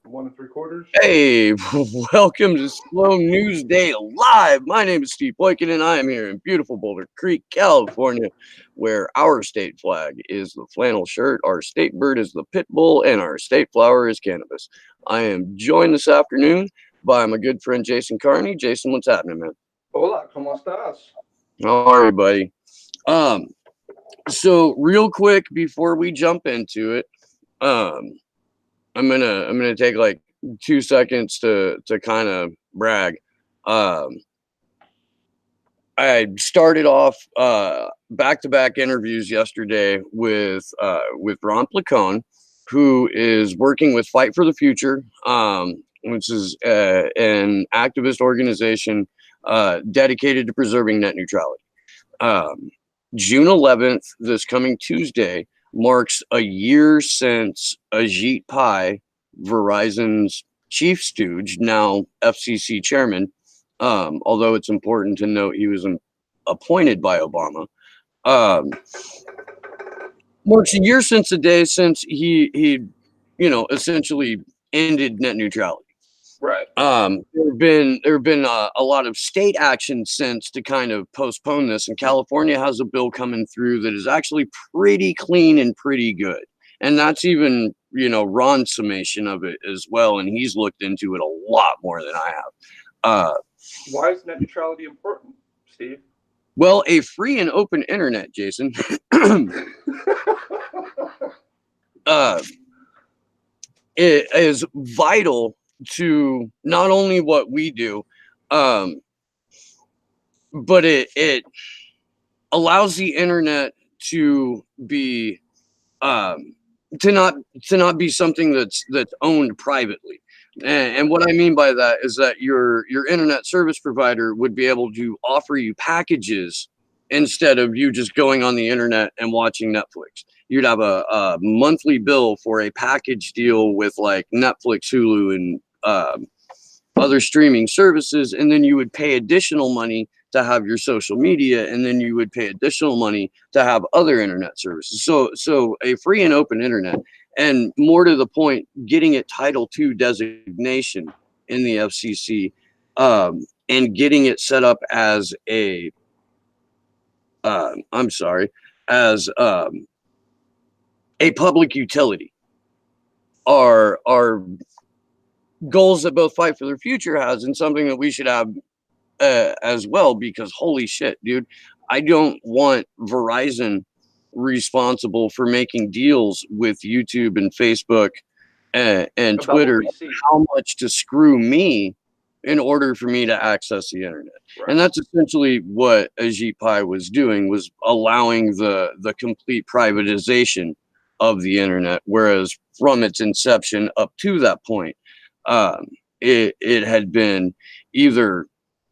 1 3/4. Hey, welcome to Slow News Day Live. My name is Steve Boykin, and I am here in beautiful Boulder Creek, California, where our state flag is the flannel shirt, our state bird is the pit bull, and our state flower is cannabis. I am joined this afternoon by my good friend Jason Carney. Jason, what's happening, man? Hola, ¿cómo estás? How are you, buddy? Um, so real quick before we jump into it, um, I'm gonna take like 2 seconds to kind of brag. Um, I started off back-to-back interviews yesterday with Ron Placone, who is working with Fight for the Future, which is an activist organization dedicated to preserving net neutrality. Um, June 11th, this coming Tuesday, marks a year since Ajit Pai, Verizon's chief stooge, now FCC chairman, although it's important to note he was appointed by Obama, um, marks a year since the day since he essentially ended net neutrality. Right. There have been a lot of state action since to kind of postpone this, and California has a bill coming through that is actually pretty clean and pretty good. And that's even, Ron's summation of it as well, and he's looked into it a lot more than I have. Why is net neutrality important, Steve? Well, a free and open internet, Jason, uh, it is vital to not only what we do, um, but it allows the internet to be um, to not be something that's owned privately. And what I mean by that is that your internet service provider would be able to offer you packages instead of you just going on the internet and watching Netflix. You'd have a monthly bill for a package deal with like Netflix, Hulu, and other streaming services, and then you would pay additional money to have your social media, and then you would pay additional money to have other internet services. So a free and open internet, and more to the point, getting it Title II designation in the FCC, and getting it set up as I'm sorry, as a public utility are goals that both Fight for Their Future has, and something that we should have as well, because holy shit, dude, I don't want Verizon responsible for making deals with YouTube and Facebook and Twitter, how much to screw me in order for me to access the internet. Right. And that's essentially what Ajit Pai was doing, was allowing the complete privatization of the internet, whereas from its inception up to that point, it had been either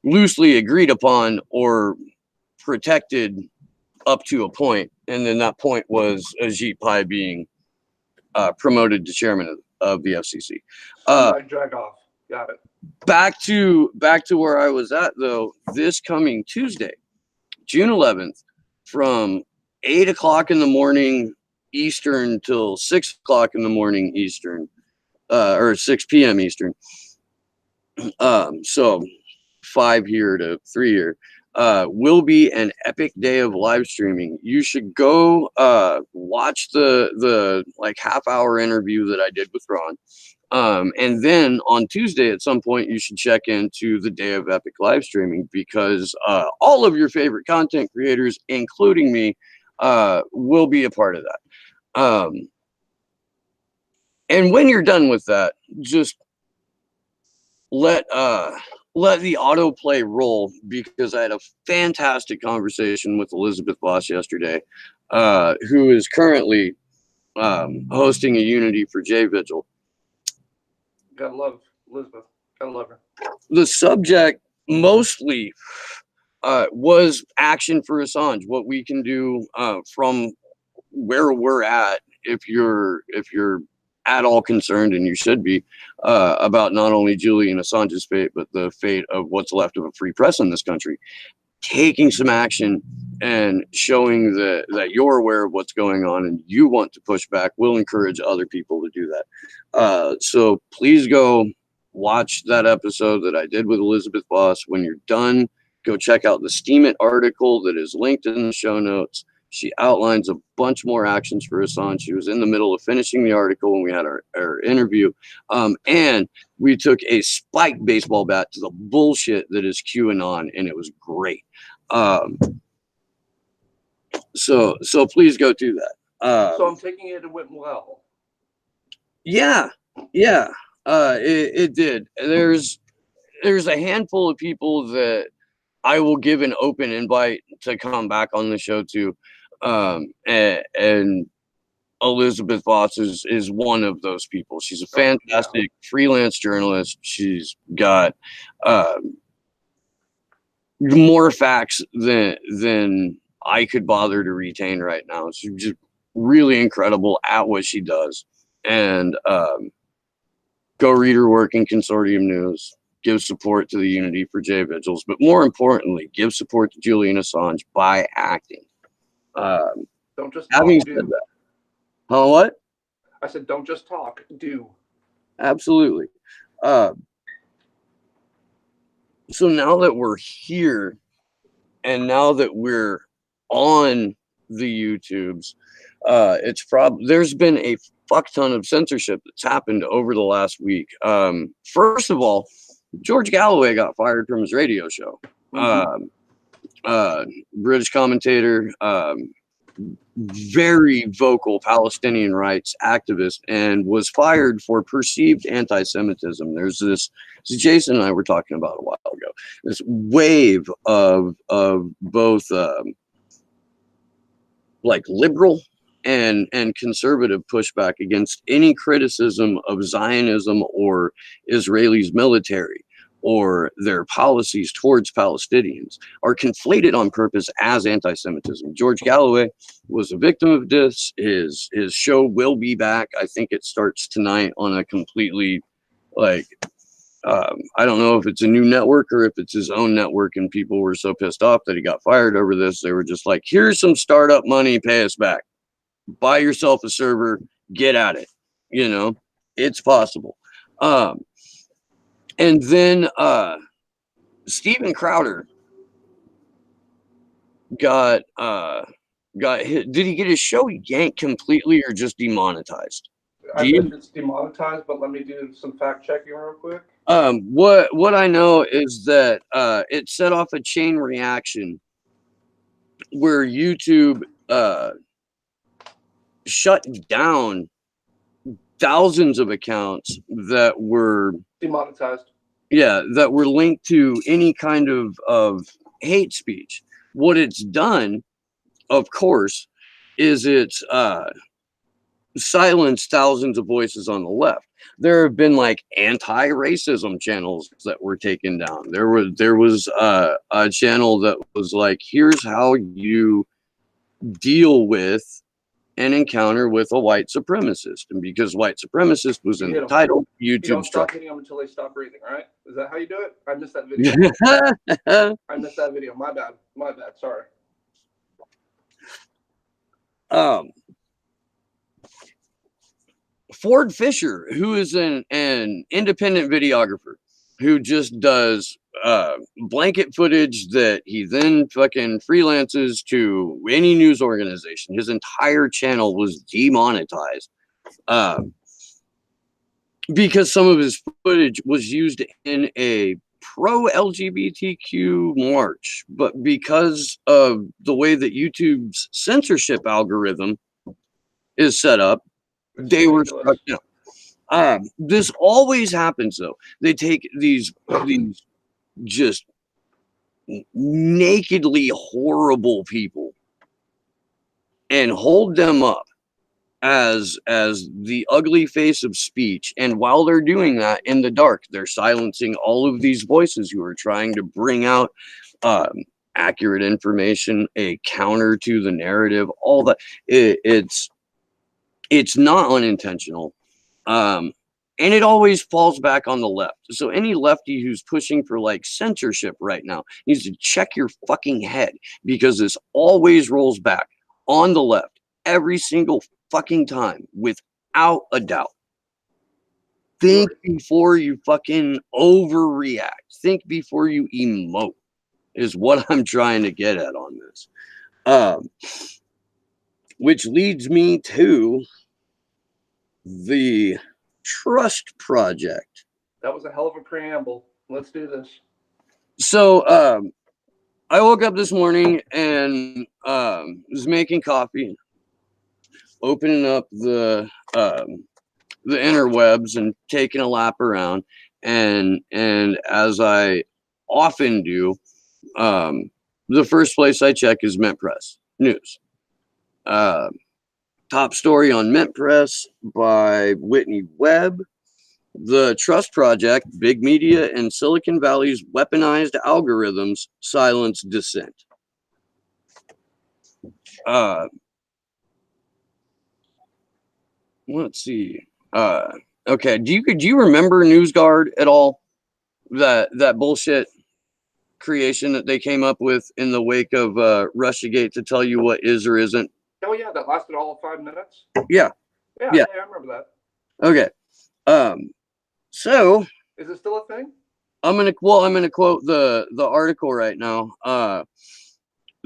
loosely agreed upon or protected up to a point, and then that point was Ajit Pai being promoted to chairman of the FCC. Drag off. Got it. Back to where I was at though. This coming Tuesday, June 11th, from 8 o'clock in the morning Eastern till 6 o'clock in the morning Eastern, or 6 p.m. Eastern. So 5 here to 3 here, will be an epic day of live streaming. You should go watch the like half-hour interview that I did with Ron. And then on Tuesday at some point, you should check into the day of epic live streaming, because all of your favorite content creators, including me, will be a part of that. And when you're done with that, just let the autoplay roll, because I had a fantastic conversation with Elizabeth Voss yesterday, who is currently hosting a Unity for J Vigil. Gotta love Elizabeth. Gotta love her. The subject mostly was action for Assange, what we can do from where we're at, if you're at all concerned, and you should be, about not only Julian Assange's fate, but the fate of what's left of a free press in this country. taking some action and showing that you're aware of what's going on and you want to push back will encourage other people to do that. So please go watch that episode that I did with Elizabeth Voss. When you're done, go check out the Steam It article that is linked in the show notes. She outlines a bunch more actions for Assange. She was in the middle of finishing the article when we had our interview. And we took a spiked baseball bat to the bullshit that is QAnon, and it was great. So please go do that. So I'm taking it went well. Yeah. It did. There's a handful of people that I will give an open invite to come back on the show too. And Elizabeth Voss is one of those people. She's a fantastic freelance journalist. She's got more facts than I could bother to retain right now. She's just really incredible at what she does. And go read her work in Consortium News. Give support to the Unity for J Vigils, but more importantly, give support to Julian Assange by acting. Don't just having talk, said do. that. Huh? What? I said, don't just talk, do. Absolutely. So now that we're here, and now that we're on the YouTubes, there's been a fuck ton of censorship that's happened over the last week. First of all, George Galloway got fired from his radio show. British commentator, very vocal Palestinian rights activist, and was fired for perceived anti-Semitism. There's this, Jason and I were talking about a while ago, this wave of both like liberal and conservative pushback against any criticism of Zionism or Israelis' military or their policies towards Palestinians are conflated on purpose as anti-Semitism. George Galloway was a victim of this. His show will be back. I think it starts tonight on a completely, like, I don't know if it's a new network or if it's his own network, and people were so pissed off that he got fired over this. They were just like, here's some startup money, pay us back. Buy yourself a server, get at it. You know, it's possible. And then Steven Crowder got hit. Did he get his show yanked completely or just demonetized? I bet it's demonetized, but let me do some fact checking real quick. What I know is that it set off a chain reaction where YouTube shut down thousands of accounts that were demonetized. Yeah, that were linked to any kind of hate speech. What it's done, of course, is it's silenced thousands of voices on the left. There have been like anti-racism channels that were taken down. There was a channel that was like, here's how you deal with an encounter with a white supremacist, and because white supremacist was in the title, YouTube don't stop hitting them until they stop breathing. All right, is that how you do it? I missed that video. I missed that video. My bad. Sorry. Ford Fisher, who is an independent videographer who just does blanket footage that he then fucking freelances to any news organization. His entire channel was demonetized because some of his footage was used in a pro-LGBTQ march, but because of the way that YouTube's censorship algorithm is set up, they were struck down. This always happens though. They take these just nakedly horrible people and hold them up as the ugly face of speech, and while they're doing that in the dark, they're silencing all of these voices who are trying to bring out accurate information, a counter to the narrative. All that it's not unintentional. And it always falls back on the left. So any lefty who's pushing for like censorship right now needs to check your fucking head, because this always rolls back on the left every single fucking time, without a doubt. Think before you fucking overreact. Think before you emote, is what I'm trying to get at on this. Which leads me to the Trust Project. That was a hell of a preamble. Let's do this. So I woke up this morning and was making coffee, opening up the interwebs and taking a lap around, and as I often do, the first place I check is Mint Press News. Top story on Mint Press by Whitney Webb: the Trust Project, big media and Silicon Valley's weaponized algorithms silence dissent. Let's see. Okay. Do you remember NewsGuard at all? That bullshit creation that they came up with in the wake of Russiagate to tell you what is or isn't. Oh yeah, that lasted all of 5 minutes. Yeah. Yeah, I remember that. Okay. So is it still a thing? I'm gonna quote the article right now.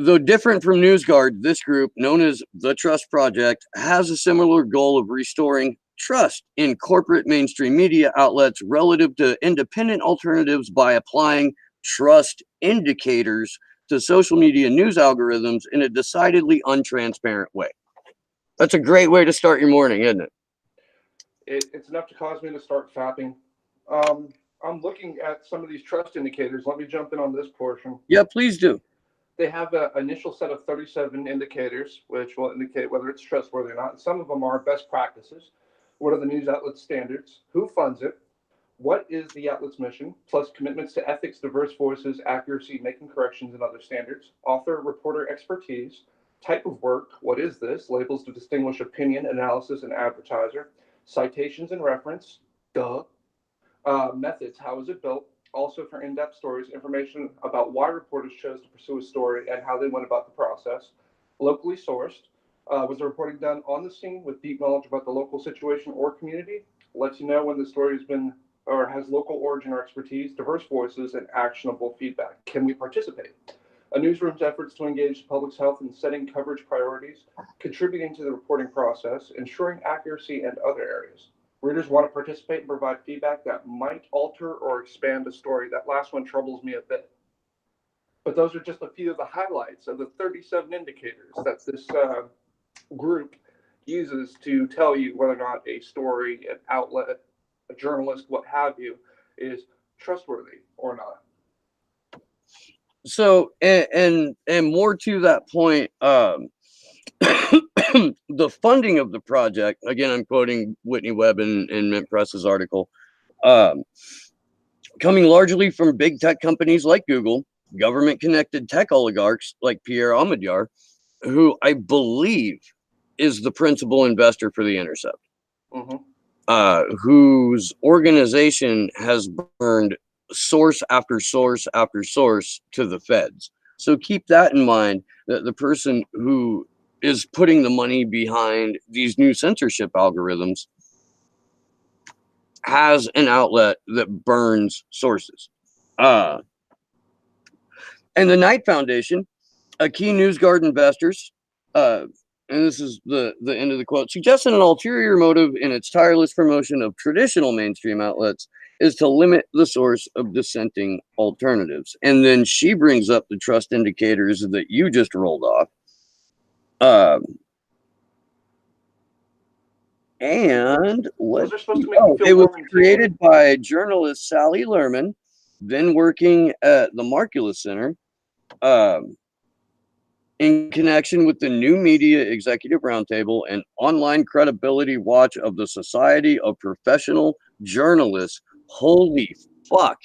Though different from NewsGuard, this group, known as the Trust Project, has a similar goal of restoring trust in corporate mainstream media outlets relative to independent alternatives by applying trust indicators to social media news algorithms in a decidedly untransparent way. That's a great way to start your morning, isn't it? It's enough to cause me to start fapping. I'm looking at some of these trust indicators. Let me jump in on this portion. Yeah, please do. They have an initial set of 37 indicators, which will indicate whether it's trustworthy or not. Some of them are best practices. What are the news outlet standards? Who funds it? What is the outlet's mission? Plus commitments to ethics, diverse voices, accuracy, making corrections, and other standards. Author, reporter expertise. Type of work. What is this? Labels to distinguish opinion, analysis, and advertiser. Citations and reference. Duh. Methods. How is it built? Also for in-depth stories, information about why reporters chose to pursue a story and how they went about the process. Locally sourced. Was the reporting done on the scene with deep knowledge about the local situation or community? Lets you know when the story has been or has local origin or expertise, diverse voices, and actionable feedback. Can we participate? A newsroom's efforts to engage the public's health in setting coverage priorities, contributing to the reporting process, ensuring accuracy, and other areas. Readers want to participate and provide feedback that might alter or expand a story. That last one troubles me a bit. But those are just a few of the highlights of the 37 indicators that this group uses to tell you whether or not a story, an outlet, a journalist, what have you, is trustworthy or not. So, and more to that point, the funding of the project, again, I'm quoting Whitney Webb in Mint Press's article, coming largely from big tech companies like Google, government-connected tech oligarchs like Pierre Omidyar, who I believe is the principal investor for The Intercept, whose organization has burned source after source after source to the feds. So keep that in mind, that the person who is putting the money behind these new censorship algorithms has an outlet that burns sources. And the Knight Foundation, a key NewsGuard investors, and this is the end of the quote, suggesting an ulterior motive in its tireless promotion of traditional mainstream outlets is to limit the source of dissenting alternatives. And then she brings up the trust indicators that you just rolled off. And what? It was created by journalist Sally Lerman, then working at the Marcula Center, in connection with the New Media Executive Roundtable and online credibility watch of the Society of Professional Journalists. Holy fuck.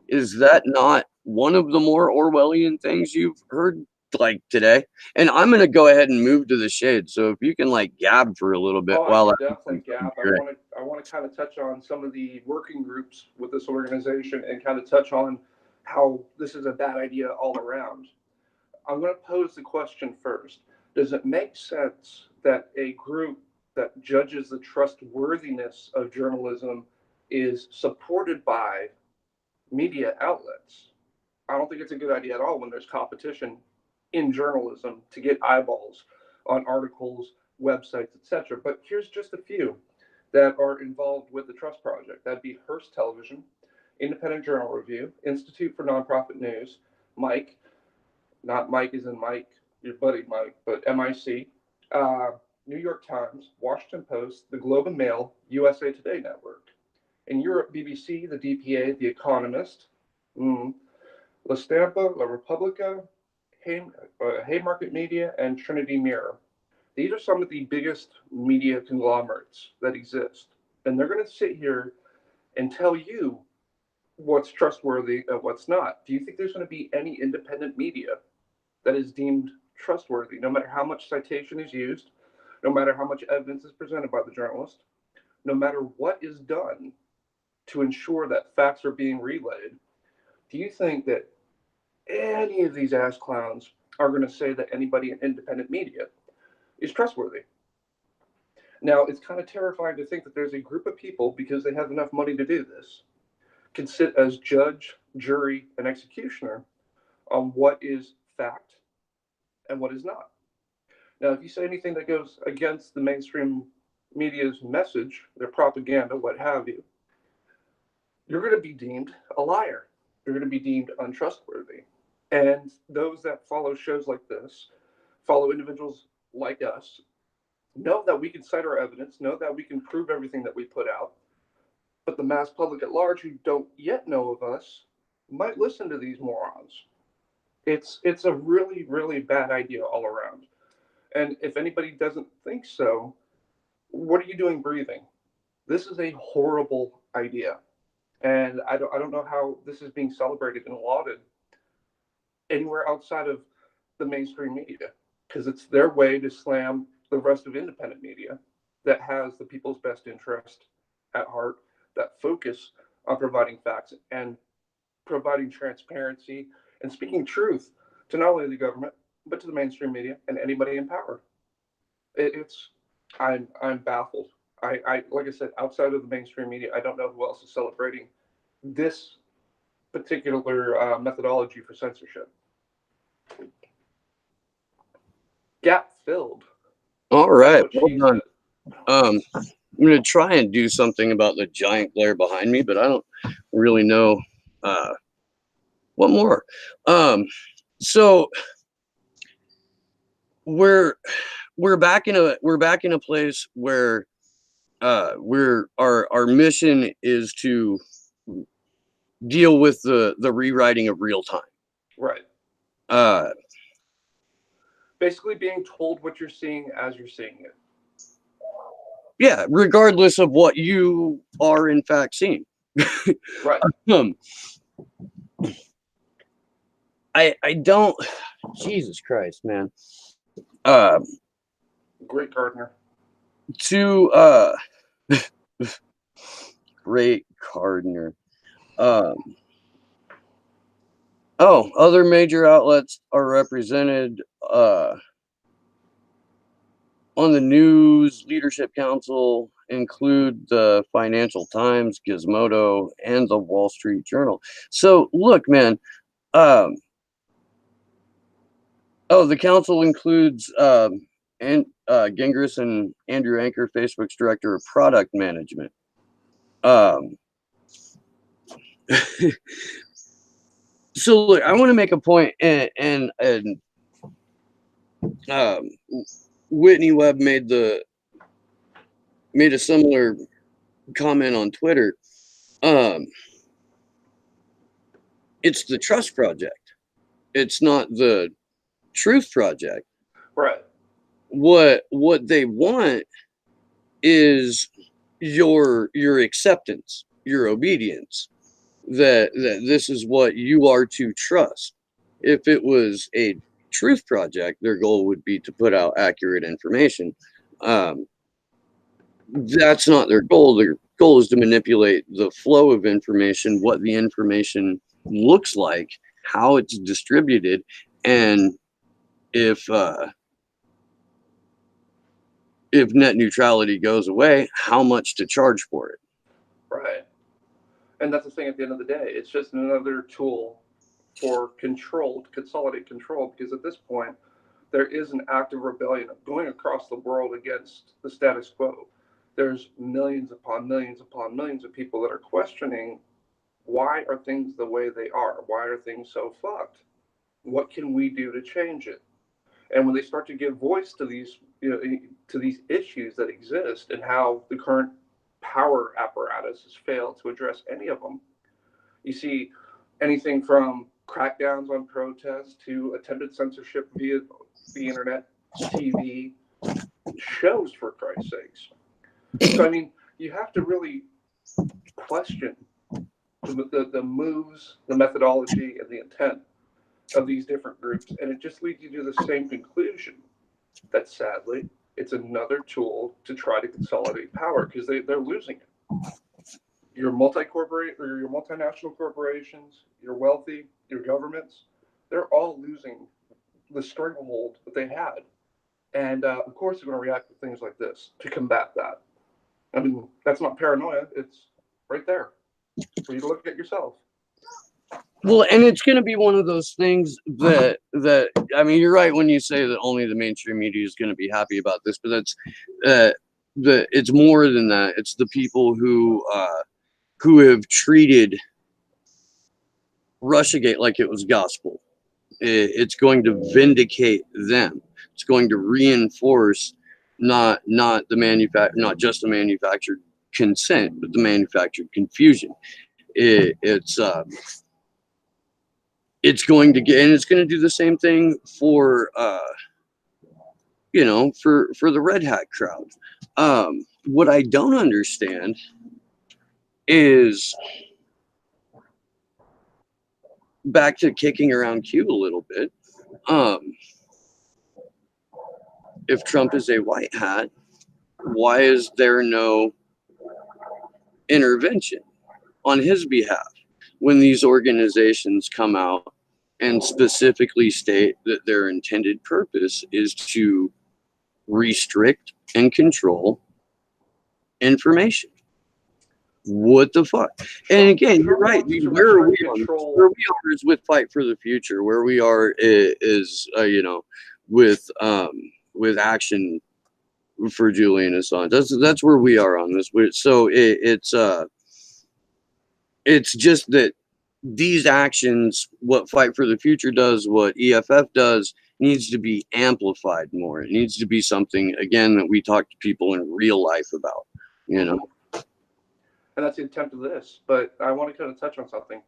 Is that not one of the more Orwellian things you've heard like today, and I'm gonna go ahead and move to the shade. So if you can like gab for a little bit Oh, I while can I definitely gap. I want to kind of touch on some of the working groups with this organization and kind of touch on how this is a bad idea all around. I'm going to pose the question first. Does it make sense that a group that judges the trustworthiness of journalism is supported by media outlets? I don't think it's a good idea at all when there's competition in journalism to get eyeballs on articles, websites, etc. But here's just a few that are involved with the Trust Project. That'd be Hearst Television, Independent Journal Review, Institute for Nonprofit News, Mike, not Mike as in Mike, your buddy Mike, but MIC, uh, New York Times, Washington Post, the Globe and Mail, USA Today Network. In Europe, BBC, the DPA, The Economist, La Stampa, La Repubblica, Haymarket Media, and Trinity Mirror. These are some of the biggest media conglomerates that exist. And they're going to sit here and tell you what's trustworthy and what's not. Do you think there's going to be any independent media that is deemed trustworthy, no matter how much citation is used, no matter how much evidence is presented by the journalist, no matter what is done to ensure that facts are being relayed? Do you think that any of these ass clowns are going to say that anybody in independent media is trustworthy? Now, it's kind of terrifying to think that there's a group of people, because they have enough money to do this, can sit as judge, jury, and executioner on what is fact and what is not. Now, if you say anything that goes against the mainstream media's message, their propaganda, what have you, you're going to be deemed a liar. You're going to be deemed untrustworthy. And those that follow shows like this, follow individuals like us, know that we can cite our evidence, know that we can prove everything that we put out. But the mass public at large who don't yet know of us might listen to these morons. It's a really, really bad idea all around. And if anybody doesn't think so, what are you doing breathing? This is a horrible idea. And I don't know how this is being celebrated and lauded anywhere outside of the mainstream media, because it's their way to slam the rest of independent media that has the people's best interest at heart, that focus on providing facts and providing transparency and speaking truth to not only the government but to the mainstream media and anybody in power. It's I'm baffled. I like I said, outside of the mainstream media, I don't know who else is celebrating this particular methodology for censorship. Gap filled. All right, well She done. I'm gonna try and do something about the giant glare behind me, but I don't really know what more. So we're back in a place where our mission is to deal with the rewriting of real time. Right. Uh, Basically being told what you're seeing as you're seeing it. yeah, regardless of what you are in fact seeing. Right. I don't. Jesus Christ, man. Great gardener. To Great Gardner. Other major outlets are represented on the News Leadership Council include the Financial Times, Gizmodo, and the Wall Street Journal. So look, man. The council includes Gingras and Andrew Anker, Facebook's director of product management. So look, I want to make a point, and Whitney Webb made a similar comment on Twitter. It's the Trust Project. It's not the Truth Project. Right. What they want is your acceptance, your obedience, that this is what you are to trust. If it was a Truth Project, their goal would be to put out accurate information. That's not their goal. Their goal is to manipulate the flow of information, what the information looks like, how it's distributed, and if net neutrality goes away, how much to charge for it. Right. And that's the thing at the end of the day. It's just another tool for control, to consolidate control, because at this point, there is an active rebellion going across the world against the status quo. There's millions upon millions upon millions of people that are questioning, why are things the way they are? Why are things so fucked? What can we do to change it? And when they start to give voice to these, to these issues that exist and how the current power apparatus has failed to address any of them, you see anything from crackdowns on protests to attempted censorship via the internet, TV, shows, for Christ's sakes. So, I mean, you have to really question the moves, the methodology, and the intent of these different groups. And it just leads you to the same conclusion that sadly, it's another tool to try to consolidate power because they're losing it. Your multi-corporate or your multinational corporations, your wealthy, your governments, they're all losing the stranglehold that they had. And of course, they're going to react to things like this to combat that. I mean, that's not paranoia. It's right there for you to look at yourself. Well, and it's going to be one of those things that I mean, you're right when you say that only the mainstream media is going to be happy about this, but that's it's more than that. It's the people who have treated Russiagate like it was gospel. It's going to vindicate them. It's going to reinforce not just the manufactured consent, but the manufactured confusion. It's going to get, and it's going to do the same thing for for the Red Hat crowd. What I don't understand is, back to kicking around Q a little bit. If Trump is a white hat, why is there no intervention on his behalf when these organizations come out and specifically state that their intended purpose is to restrict and control information? What the fuck? And again, you're right. Where are we on? Where we are is with Fight for the Future. Where we are is with Action for Julian Assange. That's where we are on this. So it's just that these actions, what Fight for the Future does, what EFF does, needs to be amplified more. It needs to be something, again, that we talk to people in real life about, And that's the intent of this. But I want to kind of touch on something.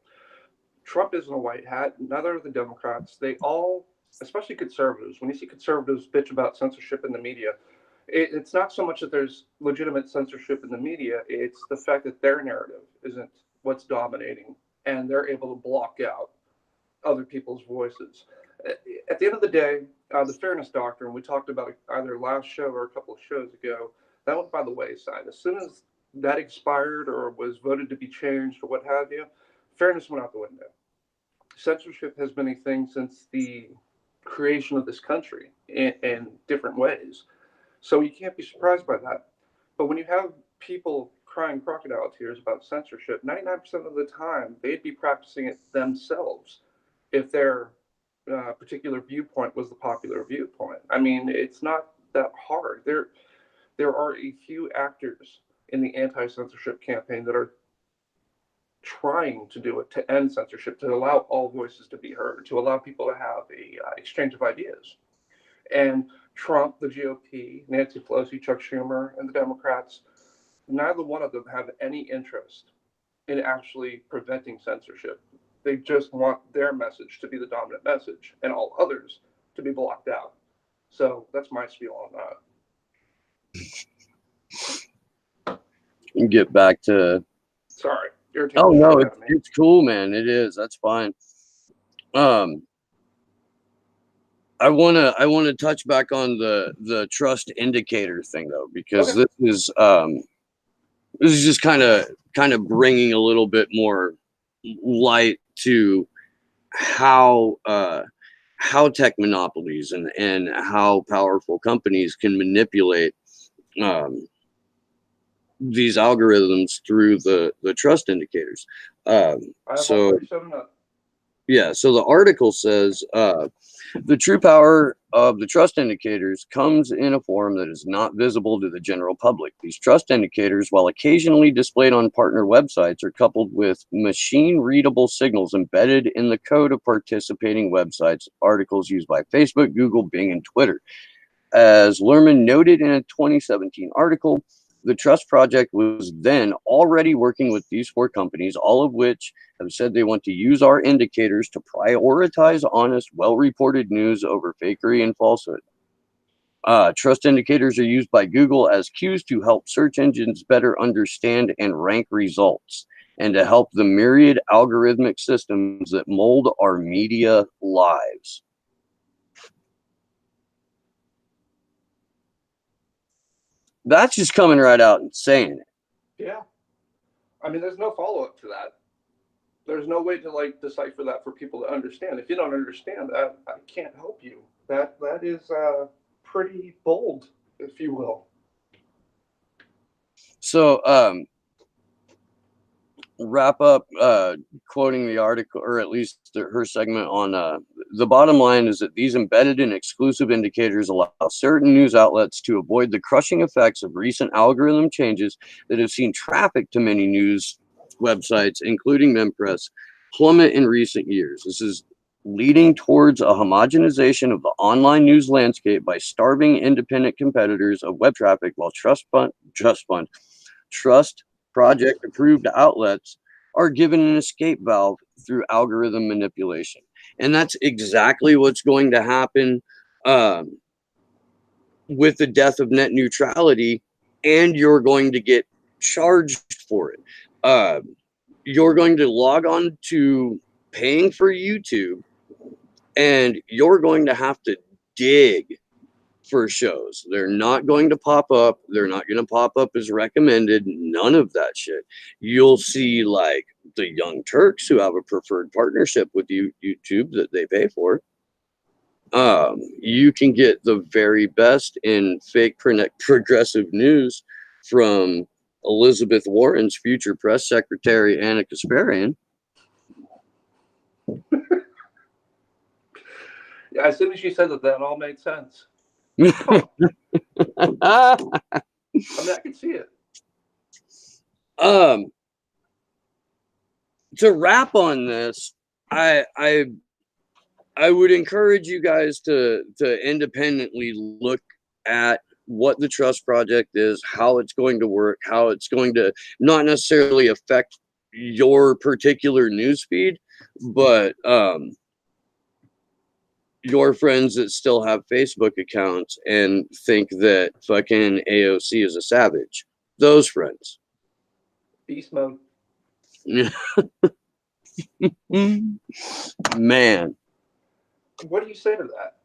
Trump isn't a white hat. Neither are the Democrats. They all, especially conservatives, when you see conservatives bitch about censorship in the media, it's not so much that there's legitimate censorship in the media. It's the fact that their narrative isn't what's dominating, and they're able to block out other people's voices. At the end of the day, the fairness doctrine, we talked about it either last show or a couple of shows ago, that went by the wayside. As soon as that expired or was voted to be changed or what have you, fairness went out the window. Censorship has been a thing since the creation of this country in different ways. So you can't be surprised by that. But when you have people crying crocodile tears about censorship, 99% of the time, they'd be practicing it themselves if their particular viewpoint was the popular viewpoint. I mean, it's not that hard. There are a few actors in the anti-censorship campaign that are trying to do it, to end censorship, to allow all voices to be heard, to allow people to have a exchange of ideas. And Trump, the GOP, Nancy Pelosi, Chuck Schumer, and the Democrats, neither one of them have any interest in actually preventing censorship. They just want their message to be the dominant message and all others to be blocked out. So that's my spiel on that. And get back to. Sorry. Oh no, it's cool, man. It is. That's fine. I wanna touch back on the trust indicator thing though, because Okay. this is just kind of bringing a little bit more light to how tech monopolies and how powerful companies can manipulate um, these algorithms through the trust indicators. I have all So 37 up. yeah, so the article says the true power of the trust indicators comes in a form that is not visible to the general public. These trust indicators, while occasionally displayed on partner websites, are coupled with machine readable signals embedded in the code of participating websites, articles used by Facebook, Google, Bing, and Twitter. As Lerman noted in a 2017 article, the Trust Project was then already working with these four companies, all of which have said they want to use our indicators to prioritize honest, well reported news over fakery and falsehood. Trust indicators are used by Google as cues to help search engines better understand and rank results, and to help the myriad algorithmic systems that mold our media lives. That's just coming right out and saying it. Yeah. I mean, there's no follow up to that. There's no way to like decipher that for people to understand. If you don't understand that, I can't help you. That is pretty bold, if you will. So, wrap up quoting the article, or at least her segment on the bottom line is that these embedded and exclusive indicators allow certain news outlets to avoid the crushing effects of recent algorithm changes that have seen traffic to many news websites, including Mempress, plummet in recent years. This is leading towards a homogenization of the online news landscape by starving independent competitors of web traffic, while trust project approved outlets are given an escape valve through algorithm manipulation. And that's exactly what's going to happen um, with the death of net neutrality, and you're going to get charged for it. Uh, you're going to log on to paying for YouTube, and you're going to have to dig for shows. They're not going to pop up. They're not going to pop up as recommended. None of that shit. You'll see like the Young Turks who have a preferred partnership with YouTube that they pay for. You can get the very best in fake progressive news from Elizabeth Warren's future press secretary, Anna Kasparian. Yeah, as soon as you said that, that all made sense. Huh. I mean, I can see it. um, to wrap on this, I would encourage you guys to independently look at what the trust project is, how it's going to work, how it's going to not necessarily affect your particular news feed, but your friends that still have Facebook accounts and think that fucking AOC is a savage. Those friends. Beast mode. Man. What do you say to that?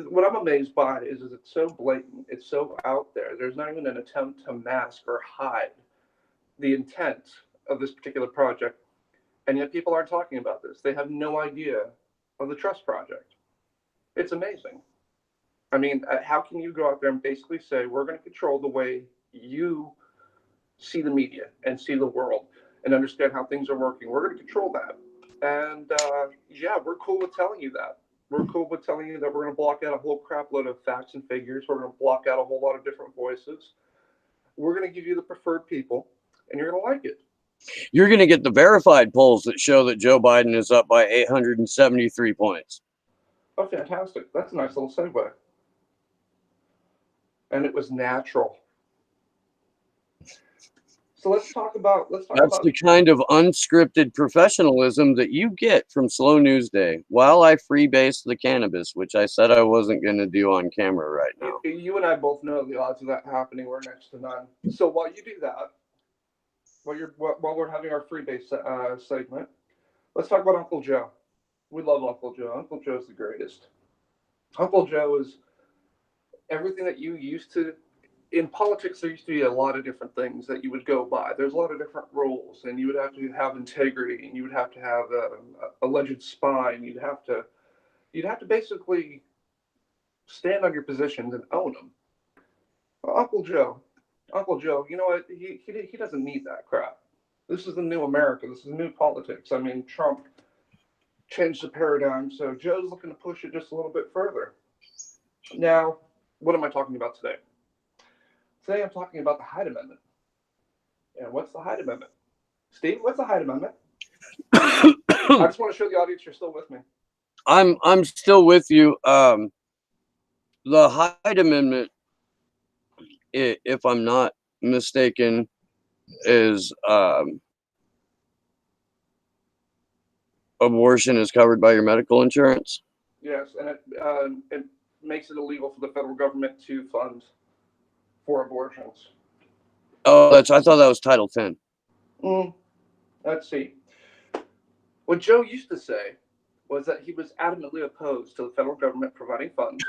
What I'm amazed by is it's so blatant. It's so out there. There's not even an attempt to mask or hide the intent of this particular project, and yet people aren't talking about this. They have no idea of the trust project. It's amazing. I mean, how can you go out there and basically say we're going to control the way you see the media and see the world and understand how things are working? We're going to control that. And yeah, we're cool with telling you that. We're cool with telling you that we're going to block out a whole crap load of facts and figures. We're going to block out a whole lot of different voices. We're going to give you the preferred people, and you're going to like it. You're going to get the verified polls that show that Joe Biden is up by 873 points. Oh, fantastic. That's a nice little segue. And it was natural. So That's the kind of unscripted professionalism that you get from Slow News Day while I freebase the cannabis, which I said I wasn't going to do on camera right now. You and I both know the odds of that happening were next to none. So while you do that, while we're having our freebase segment, let's talk about Uncle Joe. We love Uncle Joe. Uncle Joe's the greatest. Uncle Joe is everything that you used to. In politics, there used to be a lot of different things that you would go by. There's a lot of different rules, and you would have to have integrity, and you would have to have a alleged spine. You'd have to basically stand on your positions and own them. Well, Uncle Joe, you know what? He doesn't need that crap. This is the new America. This is new politics. I mean, Trump changed the paradigm, so Joe's looking to push it just a little bit further. Now, what am I talking about today? Today I'm talking about the Hyde Amendment. And what's the Hyde Amendment? Steve, what's the Hyde Amendment? I just want to show the audience you're still with me. I'm still with you. The Hyde Amendment, if I'm not mistaken, is abortion is covered by your medical insurance. Yes, and it makes it illegal for the federal government to fund for abortions. Oh, I thought that was Title 10. Let's see. What Joe used to say was that he was adamantly opposed to the federal government providing funds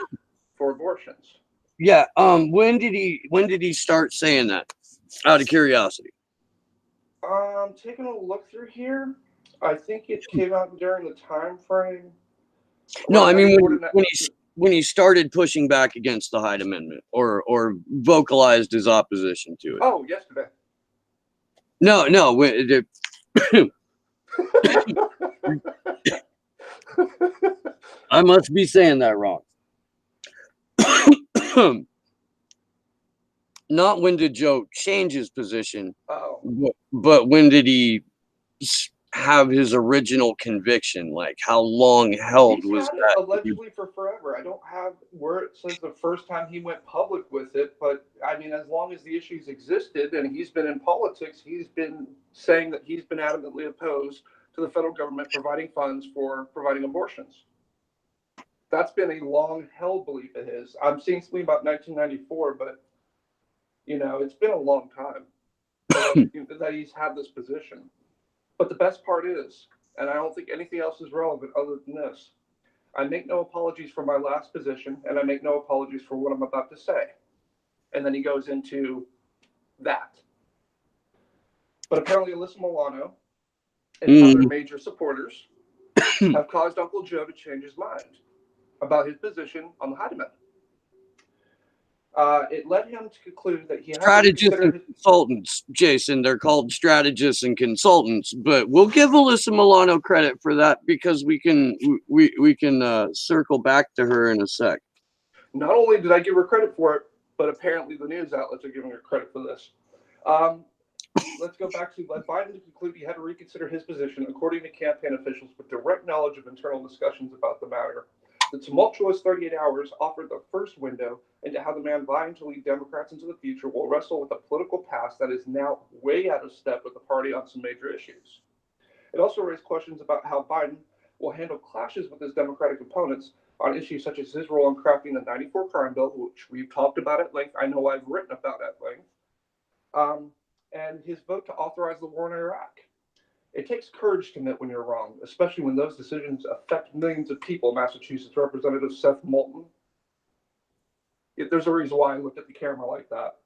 for abortions. Yeah. When did he start saying that? Out of curiosity. Taking a look through here, I think it came out during the time frame. No, I mean when he started pushing back against the Hyde Amendment or vocalized his opposition to it. Oh, yesterday. No. I must be saying that wrong. Not when did Joe change his position, but when did he have his original conviction? Like, how long held was that? Allegedly for forever. I don't have where it says the first time he went public with it, but I mean, as long as the issues existed and he's been in politics, he's been saying that he's been adamantly opposed to the federal government providing funds for providing abortions. That's been a long held belief of his. I'm seeing something about 1994, but it's been a long time that he's had this position. But the best part is, and I don't think anything else is relevant other than this, I make no apologies for my last position, and I make no apologies for what I'm about to say. And then he goes into that. But apparently Alyssa Milano and other major supporters have caused Uncle Joe to change his mind about his position on the Hyde Amendment. It led him to conclude that he had strategists and consultants, Jason. They're called strategists and consultants, but we'll give Alyssa Milano credit for that because we can circle back to her in a sec. Not only did I give her credit for it, but apparently the news outlets are giving her credit for this. Let's go back to led Biden to conclude he had to reconsider his position, according to campaign officials with direct knowledge of internal discussions about the matter. The tumultuous 38 hours offered the first window into how the man vying to lead Democrats into the future will wrestle with a political past that is now way out of step with the party on some major issues. It also raised questions about how Biden will handle clashes with his Democratic opponents on issues such as his role in crafting the 94 crime bill, which we've talked about at length. I know I've written about at length. And his vote to authorize the war in Iraq. It takes courage to admit when you're wrong, especially when those decisions affect millions of people. Massachusetts Representative Seth Moulton. There's a reason why I looked at the camera like that.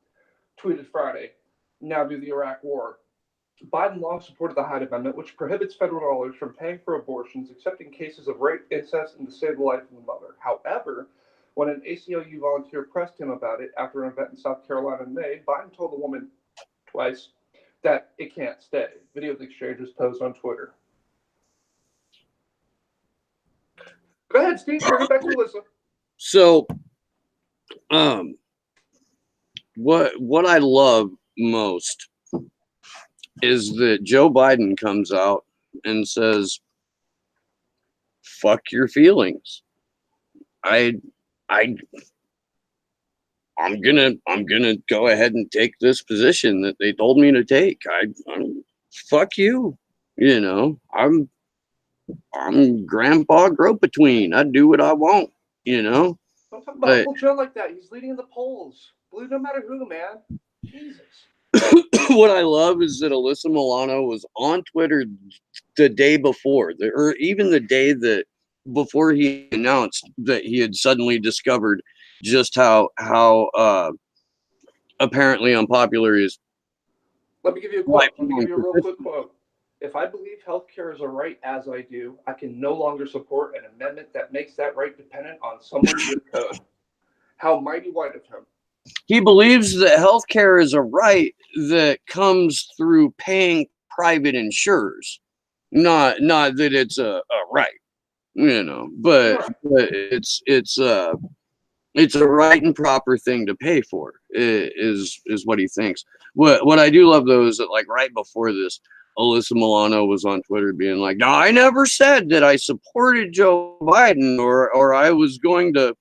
Tweeted Friday, now do the Iraq war. Biden long supported the Hyde Amendment, which prohibits federal dollars from paying for abortions except in cases of rape, incest, and to save the life of the mother. However, when an ACLU volunteer pressed him about it after an event in South Carolina in May, Biden told the woman twice that it can't stay. Video of the exchange was posted on Twitter. Go ahead, Steve. Bring it back to Alyssa. So, what I love most is that Joe Biden comes out and says, "Fuck your feelings. I'm gonna go ahead and take this position that they told me to take. I'm fuck you. I'm Grandpa Grow-Between. I do what I want. Don't talk about Uncle Joe like that. He's leading in the polls. Believe no matter who, man. Jesus. What I love is that Alyssa Milano was on Twitter the day before, or even the day that before he announced that he had suddenly discovered just how apparently unpopular his Let me give you a life quote. Let me give you a real quick quote. If I believe healthcare is a right as I do, I can no longer support an amendment that makes that right dependent on someone's zip code. How mighty white of him. He believes that healthcare is a right that comes through paying private insurers, not that it's a right, but Right. it's a right and proper thing to pay for, is what he thinks. What I do love though is that, like, right before this, Alyssa Milano was on Twitter being like, "No, I never said that I supported Joe Biden or I was going to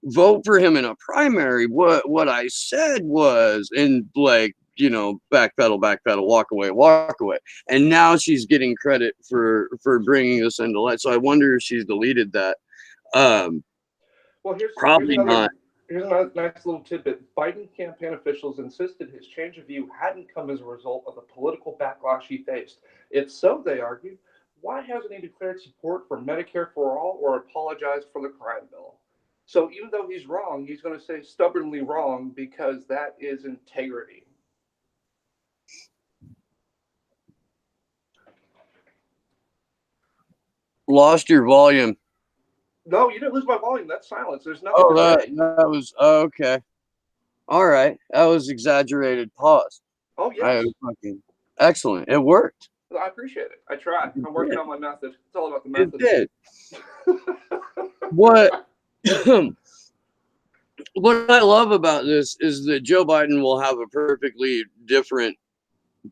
vote for him in a primary. What I said was," and like, backpedal, walk away. And now she's getting credit for bringing this into light. So I wonder if she's deleted that. Um, Well, Probably not. here's another nice little tidbit. Biden campaign officials insisted his change of view hadn't come as a result of the political backlash he faced. If so, they argued, why hasn't he declared support for Medicare for all or apologized for the crime bill? So even though he's wrong, he's going to say stubbornly wrong because that is integrity. Lost your volume. No, you didn't lose my volume. That's silence. There's nothing Oh, to say. that was okay. All right, that was exaggerated pause. Oh, yes. Fucking excellent. It worked. I appreciate it. I tried. I'm working on my method. It's all about the It method. did. What what I love about this is that Joe Biden will have a perfectly different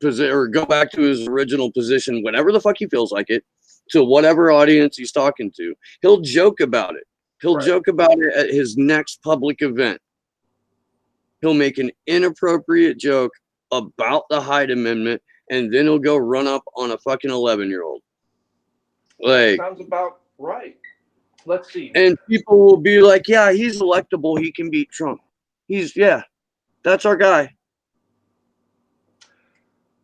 position, or go back to his original position whenever the fuck he feels like it, to whatever audience he's talking to. He'll joke about it. He'll Right. joke about it at his next public event. He'll make an inappropriate joke about the Hyde Amendment, and then he'll go run up on a fucking 11-year-old. Like, sounds about right. Let's see. and people will be like, "Yeah, he's electable. He can beat Trump. That's our guy."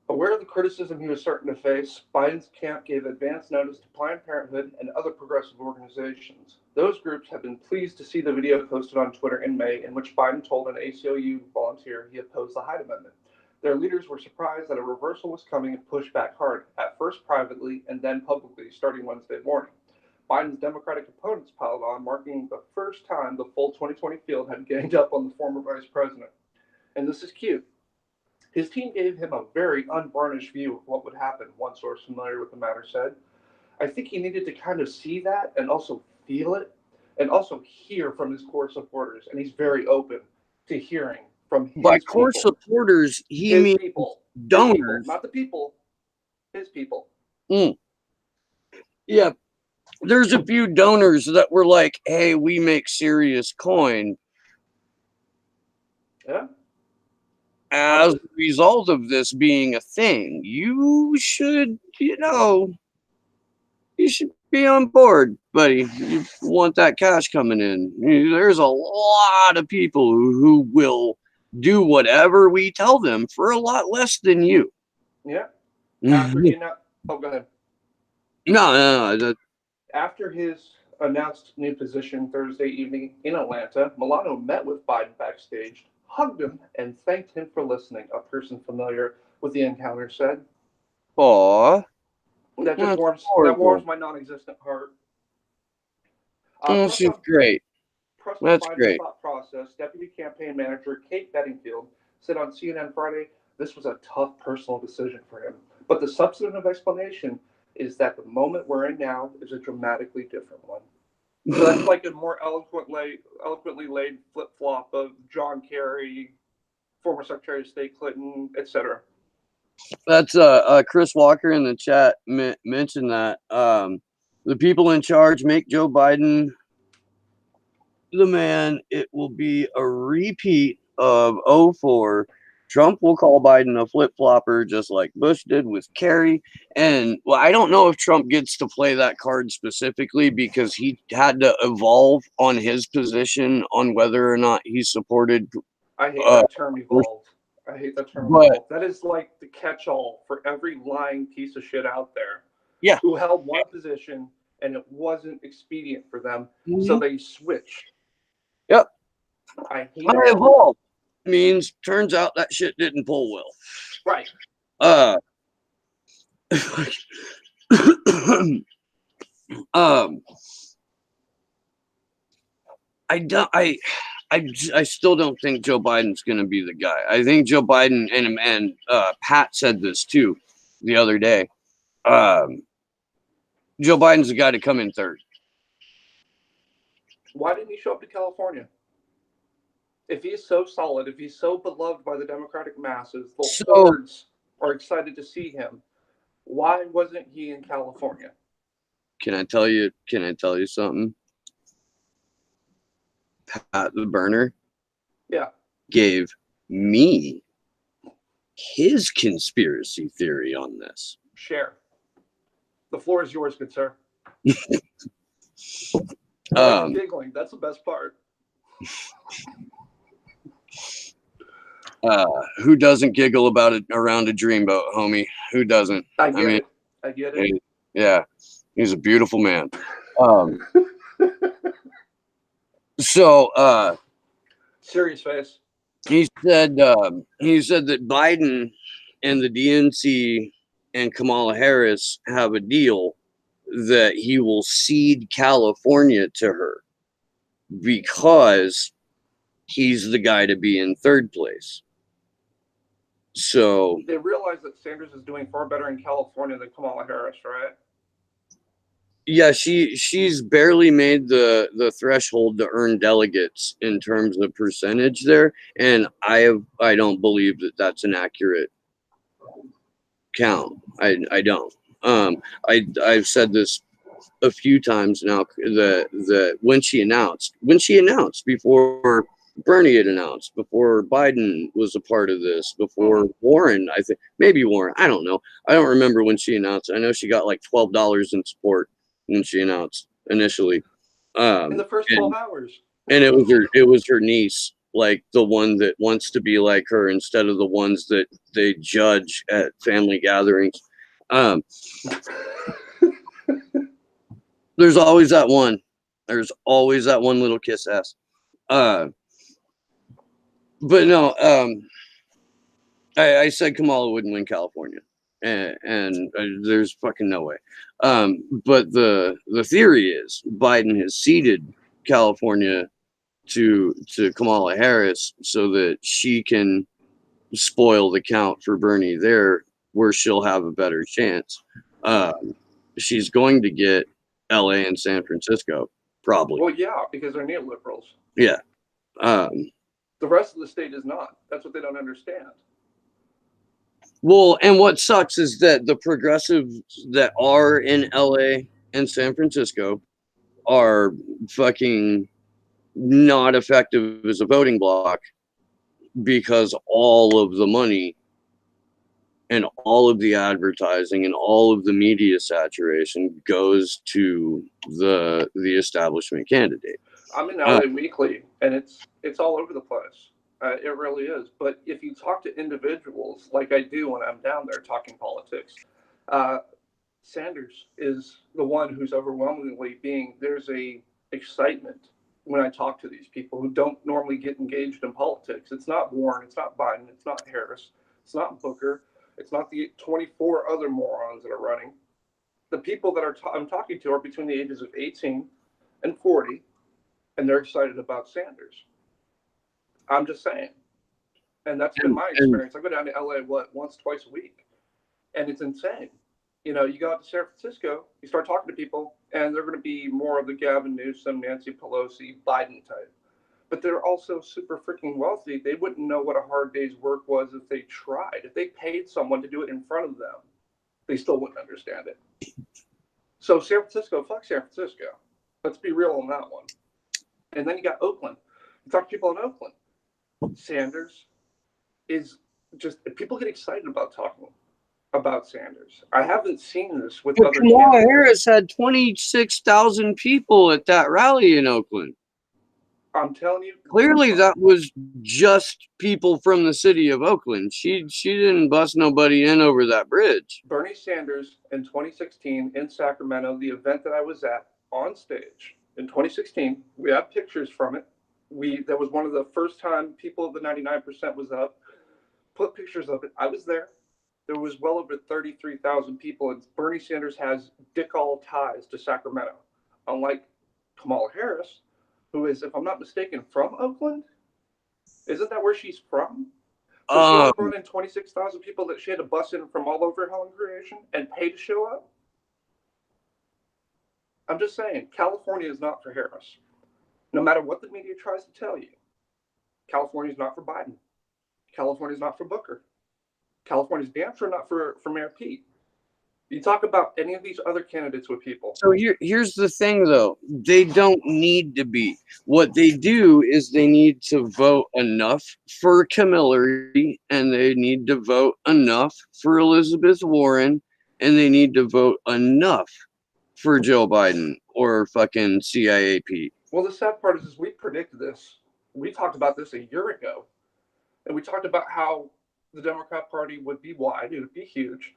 Aware of the criticism he was certain to face, Biden's camp gave advance notice to Planned Parenthood and other progressive organizations. Those groups have been pleased to see the video posted on Twitter in May in which Biden told an ACLU volunteer he opposed the Hyde Amendment. Their leaders were surprised that a reversal was coming and pushed back hard, at first privately and then publicly, starting Wednesday morning. Biden's Democratic opponents piled on, marking the first time the full 2020 field had ganged up on the former vice president. And this is cute. His team gave him a very unvarnished view of what would happen, one source familiar with the matter said. I think he needed to kind of see that and also feel it and also hear from his core supporters. And he's very open to hearing from his By core people. supporters, he His means people. donors. His people, not the people. His people. Yeah. There's a few donors that were like, "Hey, we make serious coin." Yeah. As a result of this being a thing, you should be on board, buddy. You want that cash coming in. There's a lot of people who will do whatever we tell them for a lot less than you. Yeah. After he announced, go ahead. No. After his announced new position Thursday evening in Atlanta, Milano met with Biden backstage, hugged him, and thanked him for listening, a person familiar with the encounter said. Aw. That just warms my non-existent heart. She's great. Pressed on That's Biden's great. thought process, Deputy Campaign Manager Kate Bedingfield said on CNN Friday this was a tough personal decision for him. But the substantive explanation is that the moment we're in now is a dramatically different one. So that's like a more eloquently laid flip-flop of John Kerry, former Secretary of State Clinton, etc. That's Chris Walker in the chat mentioned that the people in charge make Joe Biden the man. It will be a repeat of 04. Trump will call Biden a flip-flopper just like Bush did with Kerry. And well, I don't know if Trump gets to play that card specifically because he had to evolve on his position on whether or not he supported. I hate that term evolved. I hate that term evolved. That is like the catch-all for every lying piece of shit out there. Yeah. Who held one position and it wasn't expedient for them, so Mhm. they switched. Yep. I hate I it. evolved means turns out that shit didn't pull well. Right. Uh, um, I don't. I still don't think Joe Biden's going to be the guy. I think Joe Biden and Pat said this too the other day. Joe Biden's the guy to come in third. Why didn't he show up to California? If he's so solid, if he's so beloved by the Democratic masses, the So hordes are excited to see him. Why wasn't he in California? can I tell you? Can I tell you something? Pat the Burner Yeah, gave me his conspiracy theory on this. share. The floor is yours, good sir. Um, Giggling. That's the best part. who doesn't giggle about it around a dreamboat, homie? Who doesn't? I get mean, it. I get it. yeah, he's a beautiful man. So Serious face. he said that Biden and the DNC and Kamala Harris have a deal that he will cede California to her because he's the guy to be in third place. So They realize that Sanders is doing far better in California than Kamala Harris, right? yeah, she's barely made the threshold to earn delegates in terms of percentage there, and I don't believe that that's an accurate count. I don't. I've said this a few times now. The when she announced before Bernie had announced, before Biden was a part of this, before Warren, I think maybe Warren, I don't know. I don't remember when she announced. I know she got like $12 in support when she announced initially. In the first 12 hours. And it was her niece, like the one that wants to be like her instead of the ones that they judge at family gatherings. Um, there's always that one. There's always that one little kiss ass. But no, I said Kamala wouldn't win California, and there's fucking no way. But the theory is Biden has ceded California to Kamala Harris so that she can spoil the count for Bernie there, where she'll have a better chance. She's going to get LA and San Francisco, probably. Well, yeah, because they're neoliberals. Yeah. The rest of the state is not. That's what they don't understand. Well, and what sucks is that the progressives that are in LA and San Francisco are fucking not effective as a voting bloc because all of the money and all of the advertising and all of the media saturation goes to the establishment candidate. I'm in LA weekly, and it's all over the place. It really is. But if you talk to individuals, like I do when I'm down there talking politics, Sanders is the one who's overwhelmingly being. There's a excitement when I talk to these people who don't normally get engaged in politics. It's not Warren, it's not Biden, it's not Harris, it's not Booker, it's not the 24 other morons that are running. The people that I'm talking to are between the ages of 18 and 40, and they're excited about Sanders. I'm just saying. And that's been my experience. I go down to LA, once, twice a week. And it's insane. You know, you go out to San Francisco, you start talking to people, and they're going to be more of the Gavin Newsom, Nancy Pelosi, Biden type. But they're also super freaking wealthy. They wouldn't know what a hard day's work was if they tried. If they paid someone to do it in front of them, they still wouldn't understand it. So San Francisco, fuck San Francisco. Let's be real on that one. And then you got Oakland. You talk to people in Oakland. Sanders is just, people get excited about talking about Sanders. I haven't seen this with other Kamala candidates. Harris had 26,000 people at that rally in Oakland. I'm telling you. Clearly, that was just people from the city of Oakland. She didn't bust nobody in over that bridge. Bernie Sanders in 2016 in Sacramento, the event that I was at on stage in 2016, we have pictures from it. That was one of the first time people of the 99% was up, put pictures of it. I was there. There was well over 33,000 people, and Bernie Sanders has dick all ties to Sacramento. Unlike Kamala Harris, who is, if I'm not mistaken, from Oakland. Isn't that where she's from? So she only brought in 26,000 people that she had to bus in from all over Helen Creation and pay to show up. I'm just saying, California is not for Harris. No matter what the media tries to tell you, California is not for Biden. California is not for Booker. California's damn sure not for Mayor Pete. You talk about any of these other candidates with people. So here's the thing, though. They don't need to be. What they do is they need to vote enough for Camillary, and they need to vote enough for Elizabeth Warren, and they need to vote enough for Joe Biden or fucking CIAP. Well, the sad part is we predicted this. We talked about this a year ago, and we talked about how the Democrat Party would be wide, it would be huge,